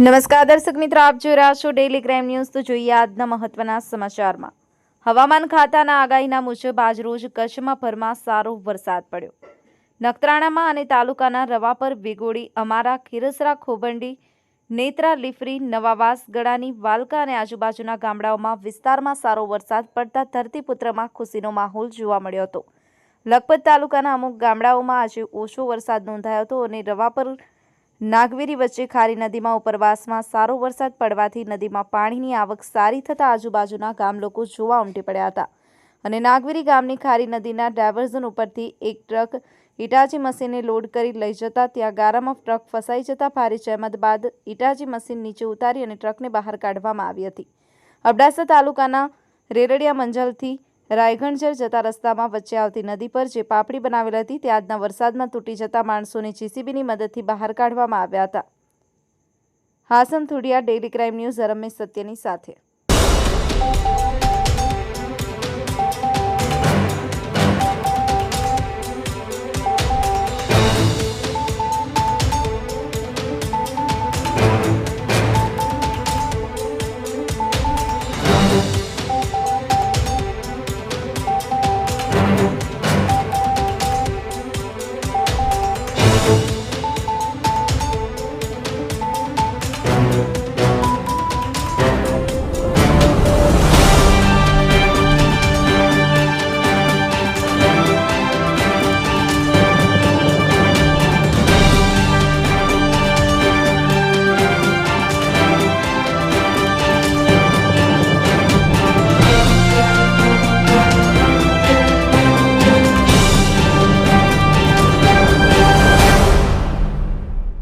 નમસ્કાર દર્શક મિત્રો, આપ જોઈ રહ્યા છો ડેલી ક્રાઇમ ન્યૂઝ। તો જોઈએ આજના મહત્વના સમાચારમાં। હવામાન ખાતાના આગાહીના મુજબ આજરોજ કચ્છમાં ભરમાસારો વરસાદ પડ્યો। નખત્રાણામાં અને તાલુકાના રવાપર, વેગોડી, અમારા, ખીરસરા, ખોબંડી, નેત્રા, લીફરી, નવાવાસ, ગળાની, વાલકા અને આજુબાજુના ગામડાઓમાં વિસ્તારમાં સારો વરસાદ પડતા ધરતીપુત્રમાં ખુશીનો માહોલ જોવા મળ્યો હતો। લખપત તાલુકાના અમુક ગામડાઓમાં આજે ઓછો વરસાદ નોંધાયો હતો અને રવાપર નાગવીરી વચ્ચે ખારી નદીમાં ઉપરવાસમાં સારો વરસાદ પડવાથી નદીમાં પાણીની આવક સારી થતાં આજુબાજુના ગામ લોકો જોવા ઉમટી પડ્યા હતા અને નાગવીરી ગામની ખારી નદીના ડાયવર્ઝન ઉપરથી એક ટ્રક ઇટાચી મશીનને લોડ કરી લઈ જતા ત્યાં ગારામાં ટ્રક ફસાઈ જતા ભારે જહેમત બાદ ઇટાચી મશીન નીચે ઉતારી અને ટ્રકને બહાર કાઢવામાં આવી હતી। અબડાસા તાલુકાના રેરડિયા મંજલથી રાયગણજર જતા રસ્તામાં વચ્ચે આવતી નદી પર જે પાપડી બનાવેલી હતી તે આજના વરસાદમાં તૂટી જતા માણસોને જીસીબીની મદદથી બહાર કાઢવામાં આવ્યા હતા। Hasan Thudiya, daily crime news, Ramesh સત્યની સાથે।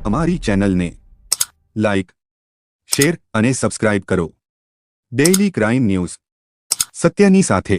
અમારી ચેનલને લાઈક, શેર અને સબસ્ક્રાઇબ કરો। ડેઇલી ક્રાઇમ ન્યૂઝ, સત્યની સાથે।